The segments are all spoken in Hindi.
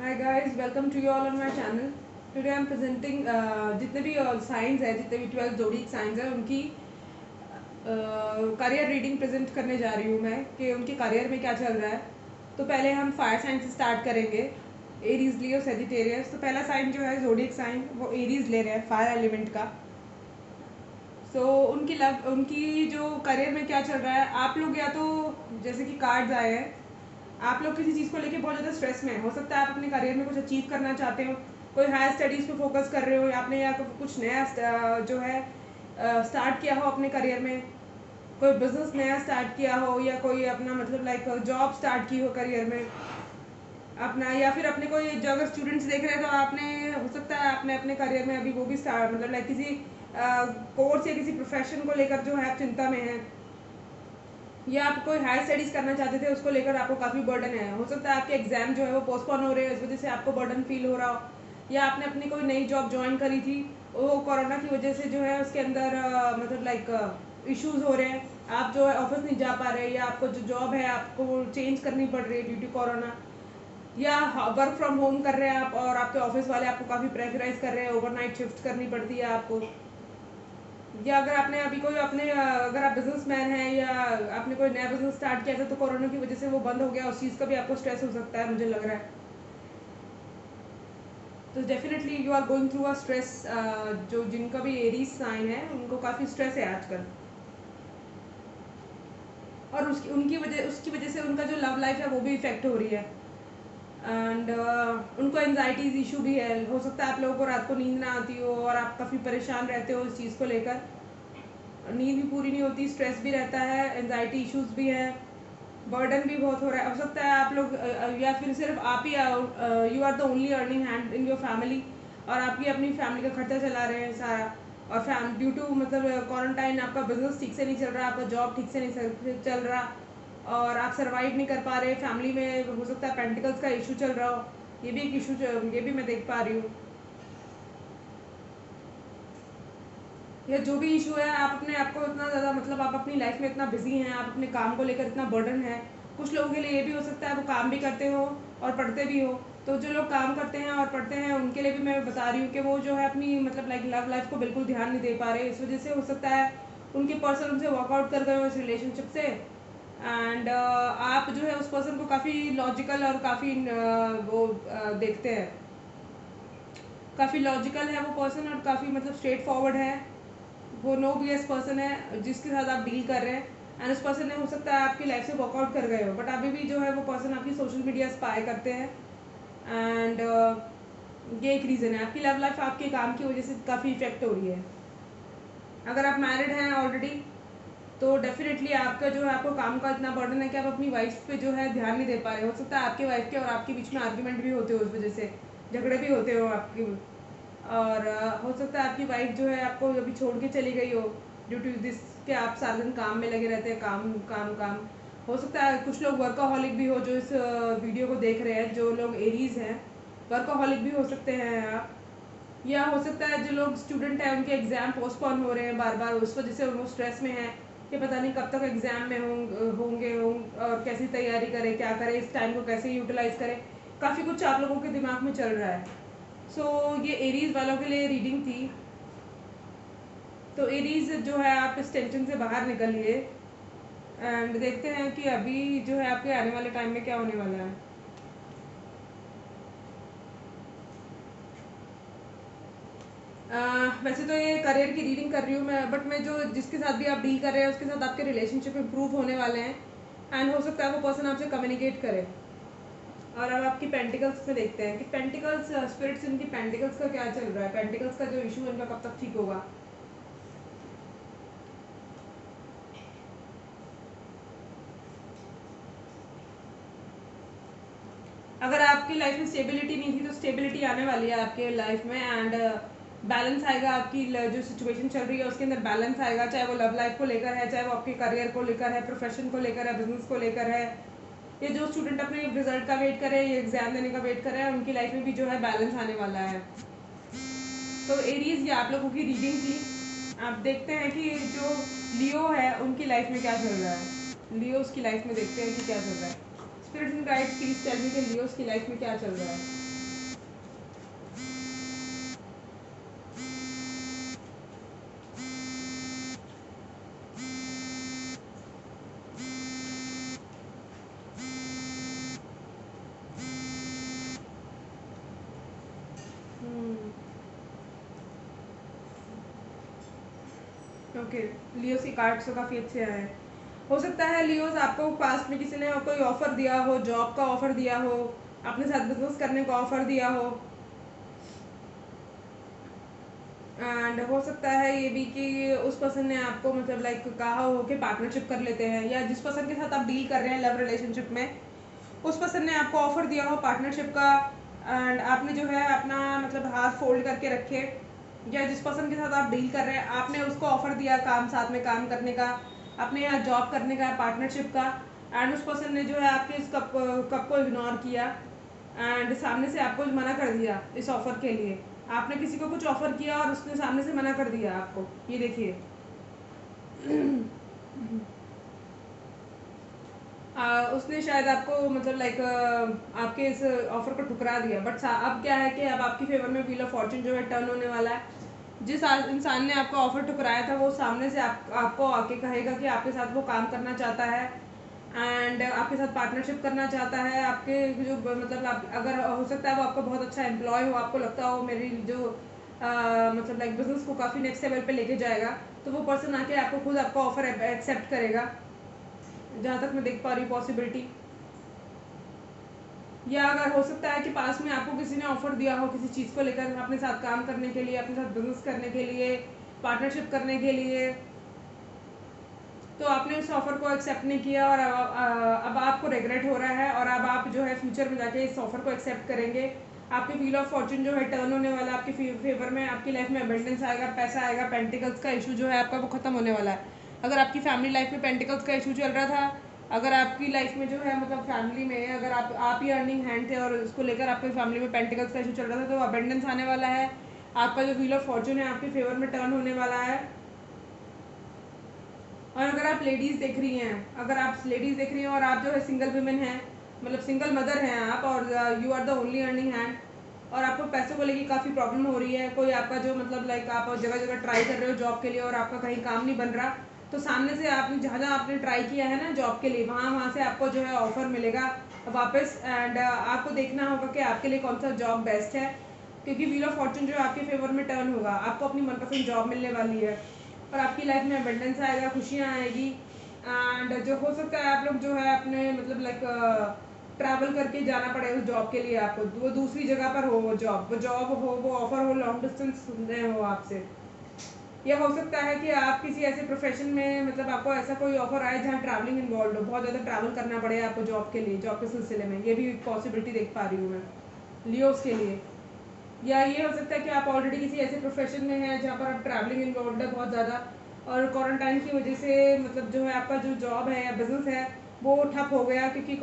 Hi guys, welcome to you all on my channel. Today I am presenting जितने भी साइंस है, जितने भी 12 जोड़ी साइंस है, उनकी करियर रीडिंग प्रेजेंट करने जा रही हूँ मैं कि उनके करियर में क्या चल रहा है। तो पहले हम फायर साइन से स्टार्ट करेंगे। एरीज, लियो, सेजिटेरियस। तो पहला साइन जो है जोडिक साइन, वो एरीज ले रहे हैं, फायर एलिमेंट का। सो उनकी जो करियर में क्या चल रहा है, आप लोग या तो जैसे कि कार्ड्स आए हैं, आप लोग किसी चीज़ को लेके बहुत ज़्यादा स्ट्रेस में हो सकता है। आप अपने करियर में कुछ अचीव करना चाहते हो, कोई हायर स्टडीज़ पे फोकस कर रहे हो, या आपने या कुछ नया जो है स्टार्ट किया हो अपने करियर में, कोई बिजनेस नया स्टार्ट किया हो, या कोई अपना मतलब लाइक जॉब स्टार्ट की हो करियर में अपना, या फिर अपने कोई जो अगर स्टूडेंट्स देख रहे हैं तो आपने हो सकता है आपने अपने करियर में अभी वो भी स्टार्ट मतलब लाइक किसी कोर्स या किसी प्रोफेशन को लेकर जो है आप चिंता में हैं, या आप कोई हायर स्टडीज़ करना चाहते थे, उसको लेकर आपको काफ़ी बर्डन है। हो सकता है आपके एग्जाम जो है वो पोस्टपोन हो रहे हैं, इस वजह से आपको बर्डन फील हो रहा हो, या आपने अपनी कोई नई जॉब ज्वाइन करी थी, वो कोरोना की वजह से जो है उसके अंदर मतलब लाइक इश्यूज हो रहे हैं, आप जो है ऑफिस नहीं जा पा रहे, या आपको जो जॉब है आपको चेंज करनी पड़ रही है ड्यू टू कोरोना, या वर्क फ्रॉम होम कर रहे हैं आप और आपके ऑफिस वाले आपको काफ़ी प्रेशराइज कर रहे हैं, ओवरनाइट शिफ्ट करनी पड़ती है आपको, या अगर आपने अभी कोई अपने अगर आप बिजनेसमैन हैं या आपने कोई नया बिजनेस स्टार्ट किया था तो कोरोना की वजह से वो बंद हो गया, उस चीज़ का भी आपको स्ट्रेस हो सकता है, मुझे लग रहा है। तो definitely you are going through a stress. जो जिनका भी एरीज साइन है उनको काफ़ी स्ट्रेस है आजकल, और उसकी वजह से उनका जो लव लाइफ है वो भी इफेक्ट हो रही है। एंड उनको एनजाइटीज इशू भी है। हो सकता है आप लोगों को रात को नींद ना आती हो और आप काफ़ी परेशान रहते हो इस चीज़ को लेकर, नींद भी पूरी नहीं होती, स्ट्रेस भी रहता है, एनजाइटी इश्यूज भी है, बर्डन भी बहुत हो रहा है। हो सकता है आप लोग या फिर सिर्फ आप ही you are the only earning hand in your family, और आप ही अपनी फैमिली का खर्चा चला रहे हैं सारा, और ड्यू टू मतलब क्वारंटाइन आपका बिजनेस ठीक से नहीं चल रहा, आपका जॉब ठीक से नहीं चल रहा, और आप सर्वाइव नहीं कर पा रहे। फैमिली में हो सकता है पेंटिकल्स का इशू चल रहा हो, ये भी एक इशू, ये भी मैं देख पा रही हूँ। या जो भी इशू है, आप अपने आप को इतना ज़्यादा मतलब आप अपनी लाइफ में इतना बिजी हैं, आप अपने काम को लेकर इतना बर्डन है। कुछ लोगों के लिए ये भी हो सकता है वो काम भी करते हो और पढ़ते भी हो। तो जो लोग काम करते हैं और पढ़ते हैं उनके लिए भी मैं बता रही हूँ कि वो जो है अपनी मतलब लाइक लव लाइफ को बिल्कुल ध्यान नहीं दे पा रहे। इस वजह से हो सकता है उनके पर्सन उनसे वर्कआउट कर गए हो इस रिलेशनशिप से, एंड आप जो है उस पर्सन को काफ़ी लॉजिकल और काफ़ी वो देखते हैं, काफ़ी लॉजिकल है वो पर्सन और काफ़ी मतलब स्ट्रेट फॉरवर्ड है, वो नो बीएस पर्सन है जिसके साथ आप डील कर रहे हैं। एंड उस पर्सन ने हो सकता है आपकी लाइफ से वर्कआउट कर गए हो, बट अभी भी जो है वो पर्सन आपकी सोशल मीडिया स्पाई करते हैं। एंड ये एक रीज़न है, आपकी लव लाइफ आपके काम की वजह से काफ़ी इफेक्ट हो रही है। अगर आप मैरिड हैं ऑलरेडी तो डेफिनेटली आपका जो है आपको काम का इतना बर्डन है कि आप अपनी वाइफ पे जो है ध्यान नहीं दे पा रहे। हो सकता है आपके वाइफ के और आपके बीच में आर्ग्यूमेंट भी होते हो, उस वजह से झगड़े भी होते हो आपकी, और हो सकता है आपकी वाइफ जो है आपको अभी छोड़ के चली गई हो ड्यू टू दिस कि आप सारा दिन काम में लगे रहते हैं, काम काम काम। हो सकता है कुछ लोग वर्काहॉलिक भी हो जो इस वीडियो को देख रहे हैं, जो लोग एरीज हैं वर्काहॉलिक भी हो सकते हैं आप, या हो सकता है जो लोग स्टूडेंट हैं उनके एग्ज़ाम पोस्टपोन हो रहे हैं बार बार, उस वजह से वो स्ट्रेस में है कि पता नहीं कब तक एग्ज़ाम में होंगे और कैसी तैयारी करें, क्या करें, इस टाइम को कैसे यूटिलाइज करें। काफ़ी कुछ आप लोगों के दिमाग में चल रहा है। सो ये एरीज वालों के लिए रीडिंग थी। तो एरीज जो है आप इस टेंशन से बाहर निकलिए, एंड देखते हैं कि अभी जो है आपके आने वाले टाइम में क्या होने वाला है। वैसे तो ये करियर की रीडिंग कर रही हूँ मैं, बट मैं जो जिसके साथ भी आप डील कर रहे हैं उसके साथ आपके रिलेशनशिप इंप्रूव होने वाले हैं, एंड हो सकता है वो पर्सन आपसे कम्युनिकेट करे। और अब आपकी पेंटिकल्स में देखते हैं कि पेंटिकल्स स्पिरिट्स इनकी पेंटिकल्स का क्या चल रहा है, पेंटिकल्स का जो इशू है इनका कब तक ठीक होगा। अगर आपकी लाइफ में स्टेबिलिटी नहीं थी तो स्टेबिलिटी आने वाली है आपके लाइफ में, एंड बैलेंस आएगा। आपकी जो सिचुएशन चल रही है उसके अंदर बैलेंस आएगा, चाहे वो लव लाइफ को लेकर है, चाहे वो आपके करियर को लेकर है, प्रोफेशन को लेकर है, बिजनेस को लेकर है। ये जो स्टूडेंट अपने रिजल्ट का वेट करे, ये एग्जाम देने का वेट करे, उनकी लाइफ में भी जो है बैलेंस आने वाला है। तो एरीज ये आप लोगों की रीडिंग थी। आप देखते हैं कि जो लियो है उनकी लाइफ में क्या चल रहा है। लियो उसकी लाइफ में देखते हैं कि क्या चल रहा है। Spirits and guides please tell me कि लियोस की लाइफ में क्या चल रहा है। ओके, लियोस की कार्ड्स तो काफ़ी अच्छे आए हैं। हो सकता है लियोस आपको पास्ट में किसी ने कोई ऑफ़र दिया हो, जॉब का ऑफ़र दिया हो, अपने साथ बिजनेस करने का ऑफ़र दिया हो। एंड हो सकता है ये भी कि उस पर्सन ने आपको मतलब लाइक कहा हो कि पार्टनरशिप कर लेते हैं, या जिस पर्सन के साथ आप डील कर रहे हैं लव रिलेशनशिप में, उस पर्सन ने आपको ऑफ़र दिया हो पार्टनरशिप का, एंड आपने जो है अपना मतलब हाथ फोल्ड करके रखे, या जिस पर्सन के साथ आप डील कर रहे हैं आपने उसको ऑफ़र दिया काम, साथ में काम करने का, अपने यहाँ जॉब करने का, पार्टनरशिप का, एंड उस पर्सन ने जो है आपके इस कप को इग्नोर किया एंड सामने से आपको मना कर दिया इस ऑफ़र के लिए। आपने किसी को कुछ ऑफ़र किया और उसने सामने से मना कर दिया आपको, ये देखिए। उसने शायद आपको मतलब लाइक आपके इस ऑफ़र को ठुकरा दिया, बट अब क्या है कि अब आपकी फेवर में व्हील ऑफ फॉर्चून जो है टर्न होने वाला है। जिस इंसान ने आपका ऑफ़र ठुकराया था वो सामने से आपको आके कहेगा कि आपके साथ वो काम करना चाहता है एंड आपके साथ पार्टनरशिप करना चाहता है। आपके जो मतलब आप अगर हो सकता है वो आपका बहुत अच्छा एम्प्लॉय हो, आपको लगता हो मेरी जो मतलब लाइक बिजनेस को काफ़ी नेक्स्ट लेवल पे लेके जाएगा, तो वो पर्सन आके आपको खुद आपका ऑफ़र एक्सेप्ट करेगा, जहाँ तक मैं देख पा रही हूँ पॉसिबिलिटी। या अगर हो सकता है कि पास में आपको किसी ने ऑफ़र दिया हो किसी चीज़ को लेकर, अपने साथ काम करने के लिए, अपने साथ बिजनेस करने के लिए, पार्टनरशिप करने के लिए, तो आपने उस ऑफ़र को एक्सेप्ट नहीं किया और अब आपको रिग्रेट हो रहा है, और अब आप जो है फ्यूचर में जाके इस ऑफ़र को एक्सेप्ट करेंगे। आपके व्हील ऑफ फॉर्चून जो है टर्न होने वाला है आपके फेवर में, आपकी लाइफ में अबंडेंस आएगा, पैसा आएगा, पेंटिकल्स का इशू जो है आपका वो ख़त्म होने वाला है। अगर आपकी फैमिली लाइफ में पेंटिकल्स का इशू चल रहा था, अगर आपकी लाइफ में जो है मतलब फैमिली में अगर आप ही अर्निंग हैंड थे और उसको लेकर आपकी फैमिली में पेंटिकल्स का इशू चल रहा था, तो अबंडेंस आने वाला है। आपका जो व्हील ऑफ फॉर्चून है आपके फेवर में टर्न होने वाला है। और अगर आप लेडीज़ देख रही हैं, अगर आप लेडीज़ देख रही हैं और आप जो है सिंगल वुमेन हैं, मतलब सिंगल मदर हैं आप, और you are the only earning hand, और आपको पैसों को लेके काफ़ी प्रॉब्लम हो रही है, कोई आपका जो मतलब लाइक आप जगह जगह ट्राई कर रहे हो जॉब के लिए और आपका कहीं काम नहीं बन रहा, तो सामने से आपने जहाँ जहाँ आपने ट्राई किया है ना जॉब के लिए, वहाँ वहाँ से आपको जो है ऑफ़र मिलेगा वापस, एंड आपको देखना होगा कि आपके लिए कौन सा जॉब बेस्ट है, क्योंकि व्हील ऑफ फॉर्चून जो है आपके फेवर में टर्न होगा, आपको अपनी मनपसंद जॉब मिलने वाली है और आपकी लाइफ में अबंडेंस आएगा, खुशियाँ आएगी। एंड जो हो सकता है आप लोग जो है अपने मतलब लाइक ट्रैवल करके जाना पड़े उस जॉब के लिए, आपको वो दूसरी जगह पर हो, वो जॉब हो, वो ऑफर हो, लॉन्ग डिस्टेंस में हो आपसे। या हो सकता है कि आप किसी ऐसे प्रोफेशन में मतलब आपको ऐसा कोई ऑफर आए जहाँ ट्रैवलिंग इन्वॉल्व हो, बहुत ज़्यादा ट्रैवल करना पड़े आपको जॉब के लिए, जॉब के सिलसिले में, ये भी पॉसिबिलिटी देख पा रही हूँ मैं लियोस के लिए। या ये हो सकता है कि आप ऑलरेडी किसी ऐसे प्रोफेशन में हैं जहाँ पर आप ट्रैवलिंग इन्वॉल्व है बहुत ज़्यादा, और क्वारंटाइन की वजह से मतलब जो है आपका जो जॉब है या बिजनेस है वो ठप हो गया, क्योंकि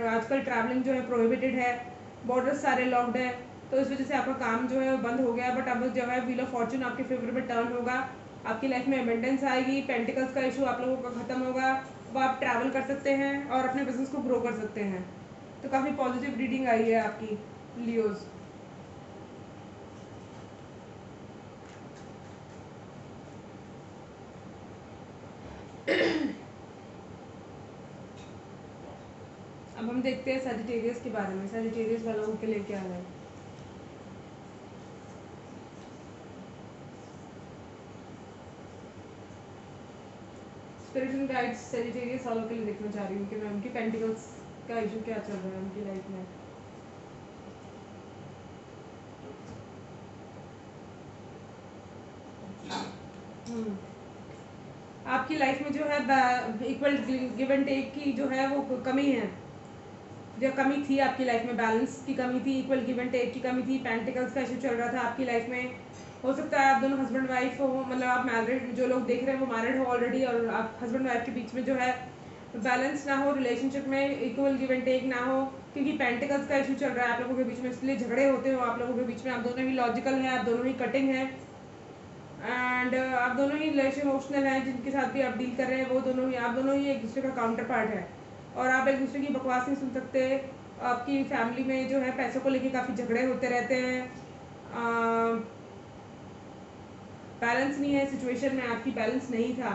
आजकल ट्रैवलिंग जो है प्रोहिबिटेड है, बॉर्डर्स सारे लॉक्ड है, तो इस वजह से आपका काम जो है बंद हो गया। बट अब जो है व्हील ऑफ फॉर्चून आपके फेवर में टर्न होगा, आपकी लाइफ में अबंडेंस आएगी, पेंटिकल्स का इशू आप लोगों का ख़त्म होगा, अब आप ट्रैवल कर सकते हैं और अपने बिजनेस को ग्रो कर सकते हैं। तो काफ़ी पॉजिटिव रीडिंग आई है आपकी लियोज़। अब हम देखते हैं सजिटेरियस के बारे में, सजिटेरियस वालों के लिए क्या है। स्पिरिचुअल गाइड्स सजिटेरियस वालों के लिए देखना चाह रही हूँ कि मैं उनकी पेंटिकल्स का इशू क्या चल रहा है उनकी लाइफ में। आपकी लाइफ में जो है इक्वल गिव एंड टेक की जो है वो कमी है, जो कमी थी आपकी लाइफ में, बैलेंस की कमी थी, इक्वल गिव एंड टेक की कमी थी, पेंटिकल्स का इशू चल रहा था आपकी लाइफ में। हो सकता है आप दोनों हस्बैंड वाइफ हो, मतलब आप मैरिड, जो लोग देख रहे हैं वो मैरिड हो ऑलरेडी, और आप हस्बैंड वाइफ के बीच में जो है बैलेंस ना हो, रिलेशनशिप में इक्वल गिव एंड टेक ना हो, क्योंकि पेंटिकल्स का इशू चल रहा है आप लोगों के बीच में, इसलिए झगड़े होते हो आप लोगों के बीच में। आप दोनों ही लॉजिकल हैं, आप दोनों ही कटिंग हैं, एंड आप दोनों ही लेस इमोशनल हैं, जिनके साथ भी आप डील कर रहे हैं वो दोनों ही, आप दोनों ही एक दूसरे का काउंटर पार्ट है, और आप एक दूसरे की बकवास नहीं सुन सकते। आपकी फैमिली में जो है पैसों को लेके काफ़ी झगड़े होते रहते हैं, बैलेंस नहीं है सिचुएशन में, आपकी बैलेंस नहीं था,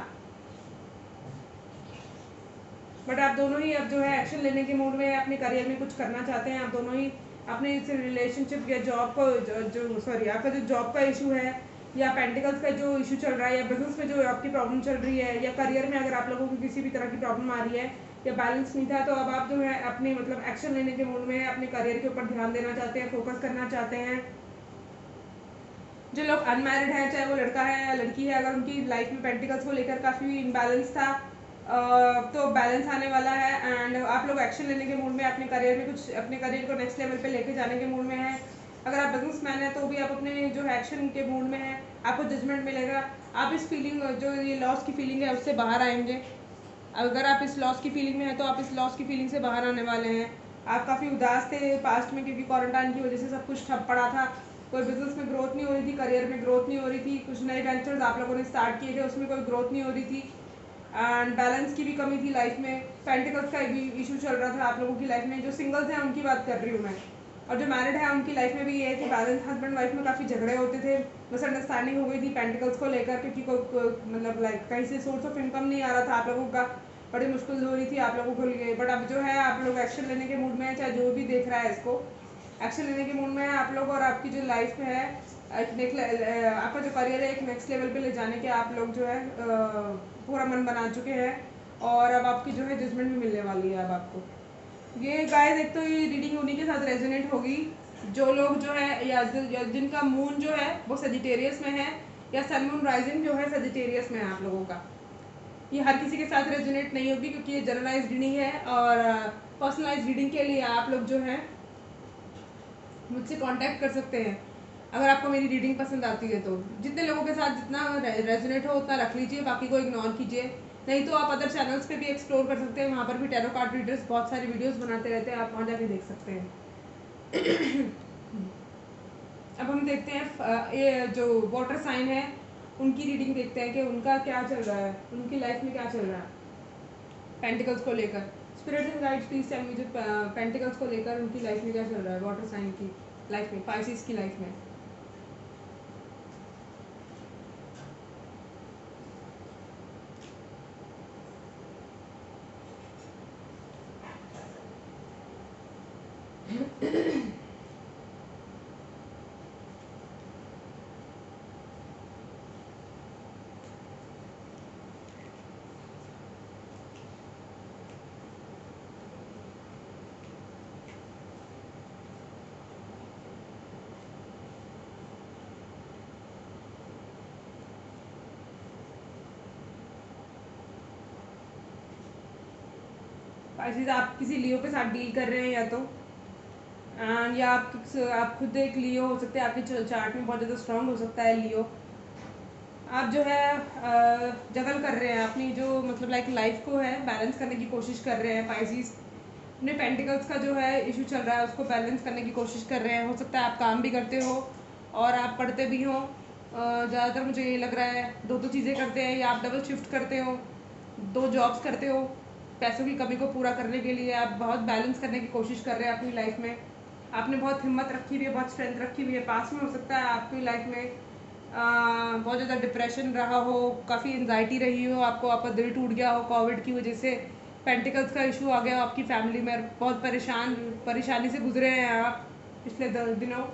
बट आप दोनों ही अब जो है एक्शन लेने के मूड में, अपने करियर में कुछ करना चाहते हैं। आप दोनों ही अपने इस रिलेशनशिप या जॉब को जो सॉरी आपका जो जॉब का इशू है या पेंटिकल्स का जो इशू चल रहा है, या बिजनेस में जो आपकी प्रॉब्लम चल रही है, या करियर में अगर आप लोगों को किसी भी तरह की प्रॉब्लम आ रही है या बैलेंस नहीं था, तो अब आप जो है अपने मतलब एक्शन लेने के मूड में, अपने करियर के ऊपर ध्यान देना चाहते हैं, फोकस करना चाहते हैं। जो लोग अनमैरिड हैं, चाहे वो लड़का है या लड़की है, अगर उनकी लाइफ में पेंटिकल्स को लेकर काफ़ी इम्बैलेंस था, तो बैलेंस आने वाला है। एंड आप लोग एक्शन लेने के मूड में, अपने करियर में कुछ, अपने करियर को नेक्स्ट लेवल पे लेके जाने के मूड में है। अगर आप बिजनेसमैन हैं तो भी आप अपने जो है एक्शन के मूड में हैं, आपको जजमेंट मिलेगा। आप इस फीलिंग, जो ये लॉस की फीलिंग है, उससे बाहर आएंगे। अगर आप इस लॉस की फीलिंग में हैं तो आप इस लॉस की फीलिंग से बाहर आने वाले हैं। आप काफ़ी उदास थे पास्ट में, क्योंकि क्वारंटाइन की वजह से सब कुछ ठप पड़ा था। कोई बिजनेस में ग्रोथ नहीं हो रही थी, करियर में ग्रोथ नहीं हो रही थी, कुछ नए वेंचर्स आप लोगों ने स्टार्ट किए थे, उसमें कोई ग्रोथ नहीं हो रही थी, एंड बैलेंस की भी कमी थी लाइफ में। पेंटिकल्स का भी इशू चल रहा था आप लोगों की लाइफ में। जो सिंगल्स हैं उनकी बात कर रही हूँ मैं, और जो मैरिड है उनकी लाइफ में भी ये है कि बैलेंस, हस्बैंड वाइफ में काफ़ी झगड़े होते थे, मिसअंडरस्टैंडिंग हो गई थी पेंटिकल्स को लेकर, क्योंकि मतलब लाइक कहीं से सोर्स ऑफ इनकम नहीं आ रहा था आप लोगों का, बड़ी मुश्किल हो रही थी आप लोगों को लिए। बट अब जो है आप लोग एक्शन लेने के मूड में है, चाहे जो भी देख रहा है इसको, एक्शन लेने के मूड में है आप लोग, और आपकी जो लाइफ में है एक आपका जो करियर है एक नेक्स्ट लेवल पे ले जाने के आप लोग जो है पूरा मन बना चुके हैं, और अब आपकी जो है जजमेंट भी मिलने वाली है अब आपको। ये गाइस, एक तो ये रीडिंग उन्हीं के साथ रेजोनेट होगी जो लोग जो है, या जिनका मून जो है वो सजिटेरियस में है, या सन मून राइजिंग जो है सजिटेरियस में है आप लोगों का। ये हर किसी के साथ रेजोनेट नहीं होगी, क्योंकि ये जनरलाइज रीडिंग है, और पर्सनलाइज रीडिंग के लिए आप लोग जो है मुझसे कांटेक्ट कर सकते हैं अगर आपको मेरी रीडिंग पसंद आती है। तो जितने लोगों के साथ जितना रेजोनेट हो उतना रख लीजिए, बाकी को इग्नोर कीजिए। नहीं तो आप अदर चैनल्स पे भी एक्सप्लोर कर सकते हैं, वहाँ पर भी टैरो कार्ड रीडर्स बहुत सारी वीडियोस बनाते रहते हैं, आप वहाँ जाके देख सकते हैं। अब हम देखते हैं ये जो वाटर साइन है उनकी रीडिंग देखते हैं कि उनका क्या चल रहा है, उनकी लाइफ में क्या चल रहा है पेंटिकल्स को लेकर। Spirits and guides please tell me, जो पेंटिकल्स को लेकर उनकी लाइफ में क्या चल रहा है, वाटर साइन की लाइफ में, पाइसेस की लाइफ में। पाइसेस आप किसी लियो के साथ डील कर रहे हैं, या तो या आप खुद एक लियो हो सकते हैं, आपके चार्ट में बहुत ज़्यादा स्ट्रांग हो सकता है लियो। आप जो है जगल कर रहे हैं अपनी जो मतलब लाइफ को है बैलेंस करने की कोशिश कर रहे हैं पाइसेस। अपने पेंटिकल्स का जो है इशू चल रहा है उसको बैलेंस करने की कोशिश कर रहे हैं। हो सकता है आप काम भी करते हो और आप पढ़ते भी हो, ज़्यादातर मुझे ये लग रहा है दो चीज़ें करते हैं, या आप डबल शिफ्ट करते हो, दो जॉब्स करते हो। पैसों की कमी को पूरा करने के लिए आप बहुत बैलेंस करने की कोशिश कर रहे हैं अपनी लाइफ में। आपने बहुत हिम्मत रखी हुई है, बहुत स्ट्रेंथ रखी हुई है। पास में हो सकता है आपकी लाइफ में बहुत ज़्यादा डिप्रेशन रहा हो, काफ़ी एंजाइटी रही हो, आपका दिल टूट गया हो कोविड की वजह से, पेंटिकल्स का इशू आ गया हो आपकी फैमिली में, बहुत परेशानी से गुजरे हैं आप पिछले दिनों।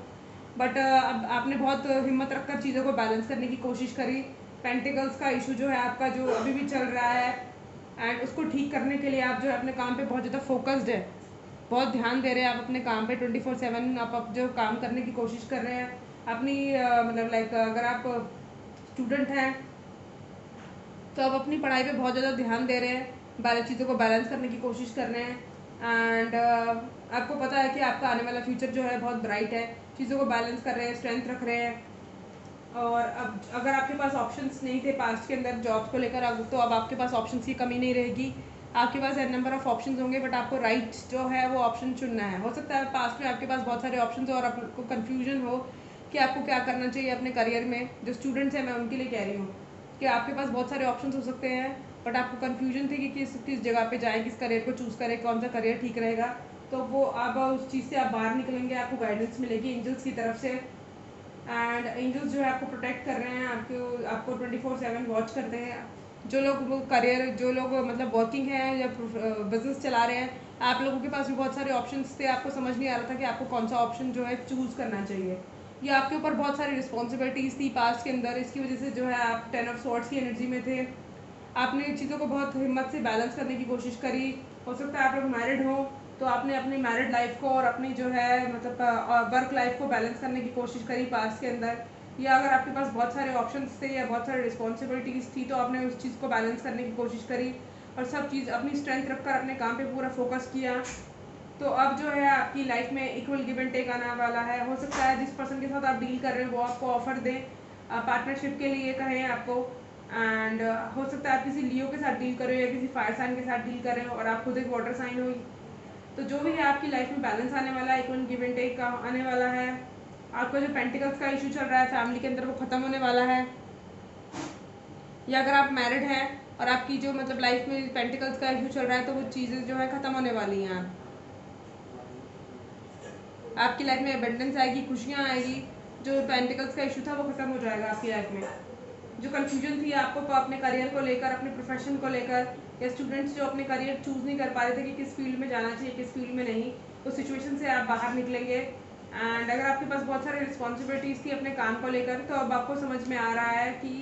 बट अब आपने बहुत हिम्मत रखकर चीज़ों को बैलेंस करने की कोशिश करी। पेंटिकल्स का इशू जो है आपका, जो अभी भी चल रहा है, एंड उसको ठीक करने के लिए आप जो है अपने काम पे बहुत ज़्यादा फोकस्ड है, बहुत ध्यान दे रहे हैं आप अपने काम पे 24/7। आप जो काम करने की कोशिश कर रहे हैं अपनी मतलब अगर आप स्टूडेंट हैं तो आप अपनी पढ़ाई पे बहुत ज़्यादा ध्यान दे रहे हैं, बैलेंस चीज़ों को बैलेंस करने की कोशिश कर रहे हैं। एंड आपको पता है कि आपका आने वाला फ्यूचर जो है बहुत ब्राइट है, चीज़ों को बैलेंस कर रहे हैं, स्ट्रेंथ रख रहे हैं। और अब अगर आपके पास ऑप्शंस नहीं थे पास्ट के अंदर जॉब्स को लेकर, अब तो अब आपके पास ऑप्शंस की कमी नहीं रहेगी। आपके पास एन नंबर ऑफ ऑप्शंस होंगे, बट आपको राइट जो है वो ऑप्शन चुनना है। हो सकता है पास्ट में आपके पास बहुत सारे ऑप्शंस हो और आपको कन्फ्यूजन हो कि आपको क्या करना चाहिए अपने करियर में। जो स्टूडेंट्स हैं मैं उनके लिए कह रही हूँ कि आपके पास बहुत सारे ऑप्शंस हो सकते हैं, बट आपको कन्फ्यूजन थी कि किस जगह पे जाएँ, किस करियर को चूज़ करें, कौन सा करियर ठीक रहेगा। तो वो अब उस चीज़ से आप बाहर निकलेंगे, आपको गाइडेंस मिलेगी एंजल्स की तरफ से। एंड एंजल्स जो है आपको प्रोटेक्ट कर रहे हैं, आपको 24/7 वॉच करते हैं। जो लोग वो करियर, जो लोग मतलब वर्किंग है या बिजनेस चला रहे हैं, आप लोगों के पास भी बहुत सारे ऑप्शंस थे, आपको समझ नहीं आ रहा था कि आपको कौन सा ऑप्शन जो है चूज़ करना चाहिए। या आपके ऊपर बहुत सारी रिस्पॉन्सिबिलिटीज़ थी पास्ट के अंदर, इसकी वजह से जो है आप 10 ऑफ स्वॉर्ड्स की एनर्जी में थे। आपने चीज़ों को बहुत हिम्मत से बैलेंस करने की कोशिश करी। हो सकता है आप लोग मैरिड हो तो आपने अपनी मैरिड लाइफ को और अपनी जो है मतलब वर्क लाइफ को बैलेंस करने की कोशिश करी पास्ट के अंदर। या अगर आपके पास बहुत सारे ऑप्शंस थे या बहुत सारी रिस्पॉन्सिबिलिटीज़ थी तो आपने उस चीज़ को बैलेंस करने की कोशिश करी और सब चीज़ अपनी स्ट्रेंथ रखकर अपने काम पे पूरा फोकस किया। तो अब जो है आपकी लाइफ में इक्वल गिव एंड टेक आने वाला है। हो सकता है जिस पर्सन के साथ आप डील कर रहे हो वो आपको ऑफर दें पार्टनरशिप के लिए कहें आपको। एंड हो सकता है आप किसी लियो के साथ डील कर रहे हो या किसी फायर साइन के साथ डील कर रहे हो और आप खुद एक वाटर साइन हो। तो जो भी है आपकी लाइफ में बैलेंस आने वाला है, इक्वल गिव एंड टेक का आने वाला है। आपका जो पेंटिकल्स का इशू चल रहा है फैमिली के अंदर वो ख़त्म होने वाला है। या अगर आप मैरिड हैं और आपकी जो मतलब लाइफ में पेंटिकल्स का इशू चल रहा है तो वो चीज़ें जो है ख़त्म होने वाली हैं। आपकी लाइफ में एबंडेंस आएगी, खुशियाँ आएगी। जो पेंटिकल्स का इशू था वो ख़त्म हो जाएगा आपकी लाइफ में। जो कन्फ्यूजन थी आपको अपने करियर को लेकर, अपने प्रोफेशन को लेकर, या स्टूडेंट्स जो अपने करियर चूज़ नहीं कर पा रहे थे कि किस फील्ड में जाना चाहिए किस फील्ड में नहीं, उस सिचुएशन से आप बाहर निकलेंगे। एंड अगर आपके पास बहुत सारी रिस्पॉन्सिबिलिटीज़ थी अपने काम को लेकर तो अब आपको समझ में आ रहा है कि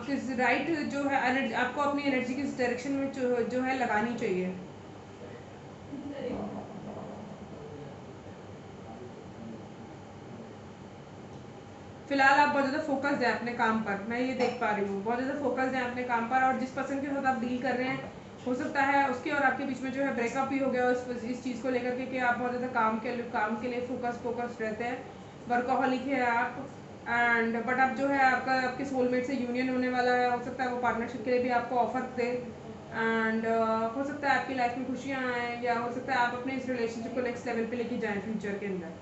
किस राइट जो है एनर्जी आपको अपनी एनर्जी किस डायरेक्शन में जो है लगानी चाहिए। फिलहाल आप बहुत ज़्यादा फोकस्ड हैं अपने काम पर, मैं ये देख पा रही हूँ। बहुत ज़्यादा फोकस्ड हैं अपने काम पर और जिस पर्सन के साथ आप डील कर रहे हैं हो सकता है उसके और आपके बीच में जो है ब्रेकअप भी हो गया इस चीज़ को लेकर के कि आप बहुत ज़्यादा काम के लिए फोकस्ड रहते हैं, वर्कaholic है आप। एंड बट अब जो है आपके सोलमेट से यूनियन होने वाला है। हो सकता है वो पार्टनरशिप के लिए भी आपको ऑफर दे। एंड हो सकता है आपकी लाइफ में खुशियाँ आएँ या हो सकता है आप अपने इस रिलेशनशिप को नेक्स्ट लेवल पे लेके जाएँ फ्यूचर के अंदर।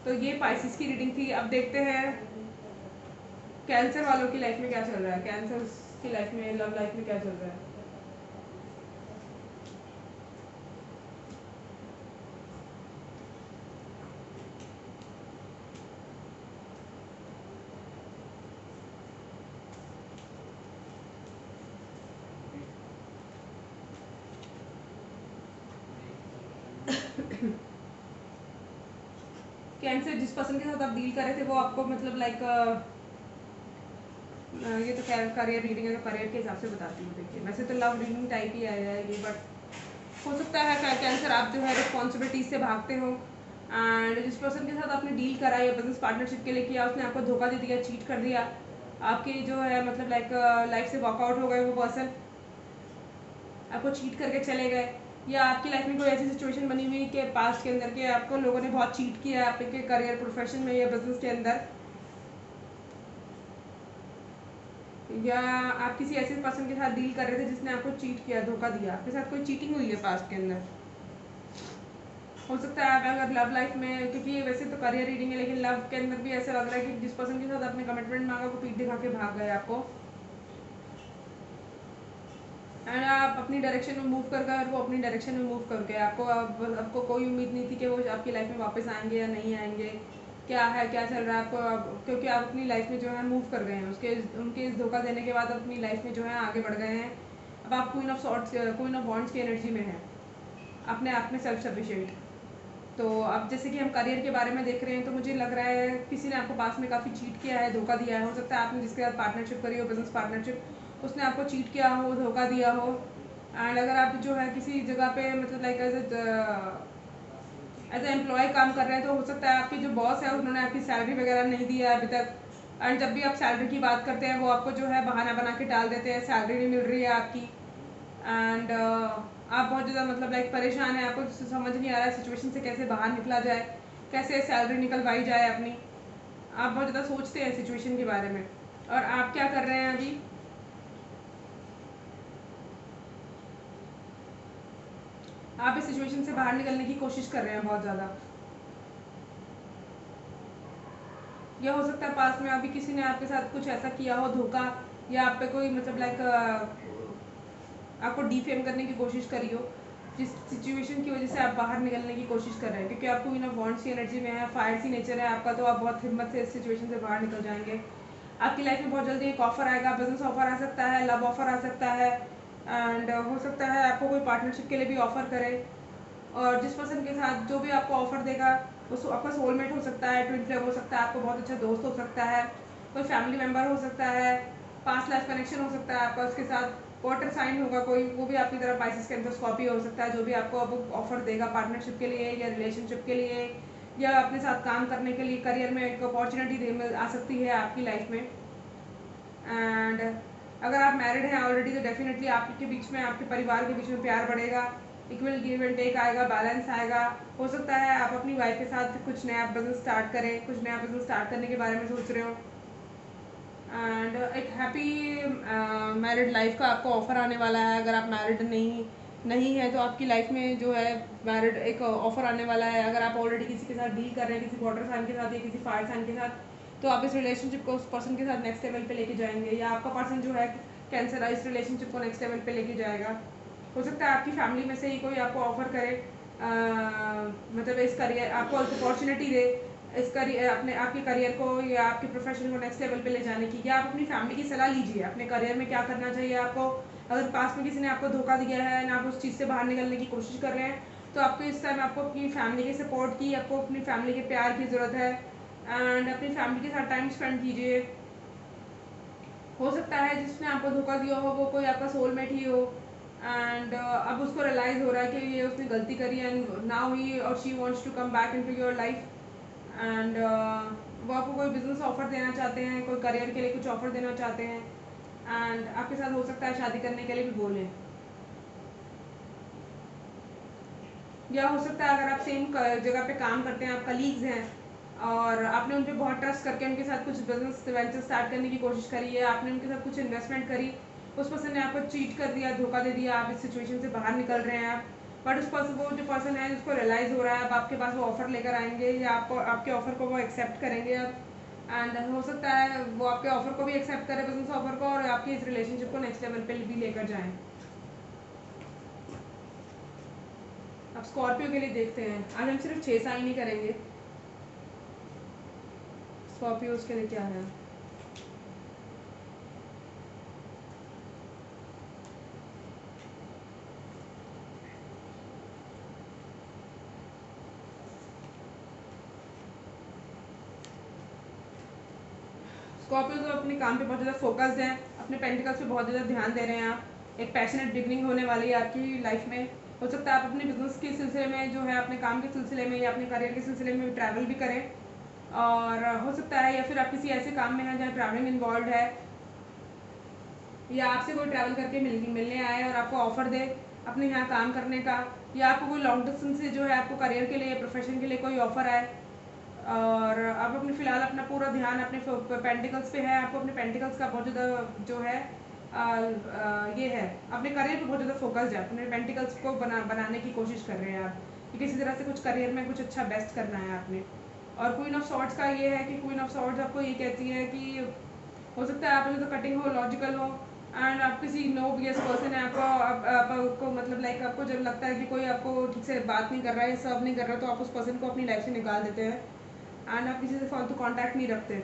तो ये पाइसिस की रीडिंग थी। अब देखते हैं कैंसर वालों की लाइफ में क्या चल रहा है, कैंसर की लाइफ में, लव लाइफ में क्या चल रहा है। कैंसर जिस पर्सन के साथ आप डील कर रहे थे वो आपको मतलब लाइक ये तो करियर रीडिंग है तो करियर के हिसाब से बताती हूँ। देखिए वैसे तो लव रीडिंग टाइप ही आया है ये, बट हो सकता है कैंसर आप जो है रिस्पॉन्सिबिलिटीज से भागते हो एंड जिस पर्सन के साथ आपने डील करा या बिजनेस पार्टनरशिप के लिए किया उसने आपको धोखा दे दिया, चीट कर दिया। आपके जो है मतलब लाइक लाइफ से वॉकआउट हो गए वो पर्सन, आपको चीट करके चले गए। या आपकी लाइफ में कोई ऐसी सिचुएशन बनी हुई कि पास्ट के अंदर के आपको लोगों ने बहुत चीट किया है आपके करियर प्रोफेशन में या बिजनेस के अंदर। या आप किसी ऐसे पर्सन के साथ डील कर रहे थे जिसने आपको चीट किया, धोखा दिया, आपके साथ कोई चीटिंग हुई है पास्ट के अंदर। हो सकता है आप अगर लव लाइफ में, क्योंकि वैसे तो करियर रीडिंग है लेकिन लव के अंदर भी ऐसा लग रहा है कि जिस पर्सन के साथ आपने कमिटमेंट मांगा वो पीठ दिखा के भाग गए आपको। एंड आप अपनी डायरेक्शन में मूव कर गए और वो अपनी डायरेक्शन में मूव कर गए। आपको कोई उम्मीद नहीं थी कि वो आपकी लाइफ में वापस आएंगे या नहीं आएंगे, क्या है क्या चल रहा है आपको, क्योंकि आप अपनी लाइफ में जो है मूव कर गए हैं उनके इस धोखा देने के बाद अपनी लाइफ में जो है आगे बढ़ गए हैं। अब आप क्वीन ऑफ वॉन्ड्स की एनर्जी में हैं, अपने आप में सेल्फ सफिशिएंट। तो अब जैसे कि हम करियर के बारे में देख रहे हैं तो मुझे लग रहा है किसी ने आपको पास में काफ़ी चीट किया है, धोखा दिया है। हो सकता है आपने जिसके साथ पार्टनरशिप करी हो, बिजनेस पार्टनरशिप, उसने आपको चीट किया हो, धोखा दिया हो। एंड अगर आप जो है किसी जगह पे मतलब लाइक एज ए एम्प्लॉय काम कर रहे हैं तो हो सकता है आपके जो बॉस है उन्होंने आपकी सैलरी वगैरह नहीं दी है अभी तक। एंड जब भी आप सैलरी की बात करते हैं वो आपको जो है बहाना बना के टाल देते हैं, सैलरी नहीं मिल रही है आपकी। एंड आप बहुत ज़्यादा मतलब लाइक परेशान है, आपको समझ नहीं आ रहा है सिचुएशन से कैसे बाहर निकला जाए, कैसे सैलरी निकलवाई जाए अपनी। आप बहुत ज़्यादा सोचते हैं सिचुएशन के बारे में। और आप क्या कर रहे हैं अभी, आप इस सिचुएशन से बाहर निकलने की कोशिश कर रहे हैं बहुत ज़्यादा। या हो सकता है पास में अभी किसी ने आपके साथ कुछ ऐसा किया हो, धोखा, या आप पे कोई मतलब लाइक आपको डिफेम करने की कोशिश करी हो, जिस सिचुएशन की वजह से आप बाहर निकलने की कोशिश कर रहे हैं। क्योंकि आपको क्वीन ऑफ वॉन्ड्स की एनर्जी में है, फायर सी नेचर है आपका, तो आप बहुत हिम्मत से इस सिचुएशन से बाहर निकल जाएंगे। आपकी लाइफ में बहुत जल्दी एक ऑफर आएगा, बिजनेस ऑफर आ सकता है, लव ऑफर आ सकता है। एंड हो सकता है आपको कोई पार्टनरशिप के लिए भी ऑफर करे। और जिस पर्सन के साथ जो भी आपको ऑफर देगा वो आपका सोलमेट हो सकता है, ट्विन फ्लेम हो सकता है, आपको बहुत अच्छा दोस्त हो सकता है, कोई फैमिली मेम्बर हो सकता है, पास्ट लाइफ कनेक्शन हो सकता है आपका उसके साथ, वाटर साइन होगा कोई, वो भी आपकी तरह पाइसेस के अंदर स्कॉर्पियो हो सकता है, जो भी आपको अब ऑफर देगा पार्टनरशिप के लिए या रिलेशनशिप के लिए या अपने साथ काम करने के लिए, करियर में एक अपॉर्चुनिटी आ सकती है आपकी लाइफ में। एंड अगर आप मैरिड हैं ऑलरेडी तो डेफिनेटली आपके बीच में, आपके परिवार के बीच में प्यार बढ़ेगा, इक्वल गिव एंड टेक आएगा, बैलेंस आएगा। हो सकता है आप अपनी वाइफ के साथ कुछ नया बिजनेस स्टार्ट करें, कुछ नया बिजनेस स्टार्ट करने के बारे में सोच रहे हो। एंड एक हैप्पी मैरिड लाइफ का आपको ऑफ़र आने वाला है। अगर आप मैरिड नहीं है तो आपकी लाइफ में जो है मैरिड एक ऑफ़र आने वाला है। अगर आप ऑलरेडी किसी के साथ डील कर रहे हैं, किसी वाटर साइन के साथ या किसी फायर साइन के साथ, तो आप इस रिलेशनशिप को उस पर्सन के साथ नेक्स्ट लेवल पे लेके जाएंगे, या आपका पर्सन जो है कैंसर इस रिलेशनशिप को नेक्स्ट लेवल पे लेके जाएगा। हो सकता है आपकी फैमिली में से ही कोई आपको ऑफ़र करे, मतलब इस करियर आपको एक अपॉर्चुनिटी दे इस करियर अपने आपके करियर को या आपके प्रोफेशन को नेक्स्ट लेवल पे ले जाने की, या आप अपनी फैमिली की सलाह लीजिए अपने करियर में क्या करना चाहिए आपको। अगर पास में किसी ने आपको धोखा दिया है ना, आप उस चीज़ से बाहर निकलने की कोशिश कर रहे हैं, तो आपको इस टाइम आपको अपनी फैमिली के सपोर्ट की, आपको अपनी फैमिली के प्यार की ज़रूरत है। एंड अपनी फैमिली के साथ टाइम स्पेंड कीजिए। हो सकता है जिसने आपको धोखा दिया हो वो कोई आपका सोलमेट ही हो, एंड अब उसको रियलाइज़ हो रहा है कि ये उसने गलती करी, एंड नाउ ही और she wants to come back into your life. And वो आपको कोई बिजनेस ऑफर देना चाहते हैं, कोई करियर के लिए कुछ ऑफर देना चाहते हैं, एंड आपके साथ हो सकता है शादी करने के लिए भी बोलें। या हो सकता है अगर आप सेम जगह पे काम करते हैं, आप कलीग्स हैं और आपने उन पर बहुत ट्रस्ट करके उनके साथ कुछ बिजनेस वेंचर स्टार्ट करने की कोशिश करी है, आपने उनके साथ कुछ इन्वेस्टमेंट करी, उस पर्सन ने आपको चीट कर दिया, धोखा दे दिया, आप इस सिचुएशन से बाहर निकल रहे हैं आप, बट उस पर्सन वो जो पर्सन है जिसको रियलाइज़ हो रहा है अब आपके पास वो ऑफ़र लेकर आएंगे या आपको आपके ऑफ़र को वो एक्सेप्ट करेंगे अब। एंड हो सकता है वो आपके ऑफ़र को भी एक्सेप्ट करें, बिजनेस ऑफ़र को, और आपकी इस रिलेशनशिप को नेक्स्ट लेवल पे भी लेकर जाएं। अब स्कॉर्पियो के लिए देखते हैं, आज हम सिर्फ 6 साइन ही करेंगे। स्कॉर्पियोज के लिए क्या है? स्कॉर्पियो तो अपने काम पे बहुत ज़्यादा फोकस्ड हैं, अपने पेंटिकल्स पे बहुत ज़्यादा ध्यान दे रहे हैं आप। एक पैशनेट बिगनिंग होने वाली है आपकी लाइफ में। हो सकता है आप अपने बिजनेस के सिलसिले में जो है, अपने काम के सिलसिले में या अपने करियर के सिलसिले में ट्रैवल भी करें, और हो सकता है या फिर आप किसी ऐसे काम में हैं जहाँ ट्रैवलिंग इन्वॉल्व है, या आपसे कोई ट्रैवल करके मिलने आए और आपको ऑफ़र दे अपने यहाँ काम करने का, या आपको कोई लॉन्ग डिस्टेंस से जो है आपको करियर के लिए, प्रोफेशन के लिए कोई ऑफ़र आए, और आप अपने फ़िलहाल अपना पूरा ध्यान अपने पेंटिकल्स पे है। आपको अपने पेंटिकल्स का बहुत ज़्यादा जो है ये है, अपने करियर पे बहुत ज़्यादा फोकस्ड है, अपने पेंटिकल्स को बनाने की कोशिश कर रहे हैं आप कि किसी तरह से कुछ करियर में कुछ अच्छा बेस्ट करना है आपने। और क्वीन ऑफ सॉर्ड्स का ये है कि क्वीन ऑफ सॉर्ड्स आपको ये कहती है कि हो सकता है आप में तो कटिंग हो, लॉजिकल हो, एंड आप किसी नो बीएस पर्सन है, आपको मतलब लाइक आपको जब लगता है कि कोई आपको ठीक से बात नहीं कर रहा है, सर्व नहीं कर रहा, तो आप उस पर्सन को अपनी लाइफ से निकाल देते हैं, एंड आप किसी से फालतू कांटेक्ट नहीं रखते।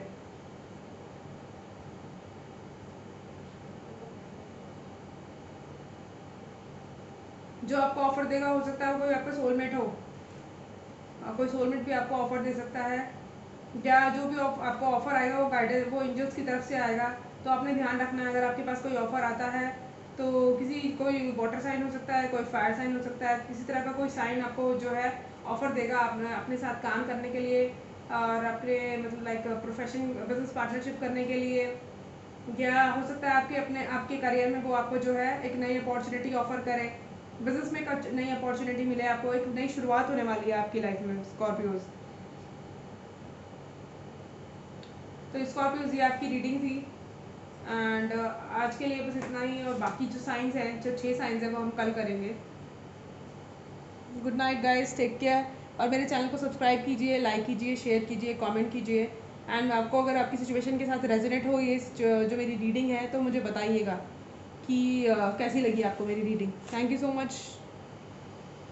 जो आपको ऑफर देगा हो सकता है कोई आपका सोलमेट हो, कोई सोलमेट भी आपको ऑफर दे सकता है, या जो भी आपको ऑफर आएगा वो गाइडेंस, वो एंजल्स की तरफ से आएगा। तो आपने ध्यान रखना है अगर आपके पास कोई ऑफर आता है तो कोई वाटर साइन हो सकता है, कोई फायर साइन हो सकता है, किसी तरह का कोई साइन आपको जो है ऑफर देगा अपने साथ काम करने के लिए, और अपने मतलब लाइक प्रोफेशन बिजनेस पार्टनरशिप करने के लिए, या हो सकता है आपके करियर में वो आपको जो है एक नई अपॉर्चुनिटी ऑफर करे, बिजनेस में एक नई अपॉर्चुनिटी मिले आपको, एक नई शुरुआत होने वाली है आपकी लाइफ में स्कॉर्पियोज। तो स्कॉर्पियोज ये आपकी रीडिंग थी, एंड आज के लिए बस इतना ही, और बाकी जो साइंस हैं, जो 6 साइंस हैं वो हम कल करेंगे। Good night guys, take care, और मेरे चैनल को सब्सक्राइब कीजिए, लाइक कीजिए, शेयर कीजिए, कमेंट कीजिए, एंड आपको अगर आपकी सिचुएशन के साथ रेजोनेट हो ये जो मेरी रीडिंग है तो मुझे बताइएगा कि कैसी लगी आपको मेरी reading. Thank you so much.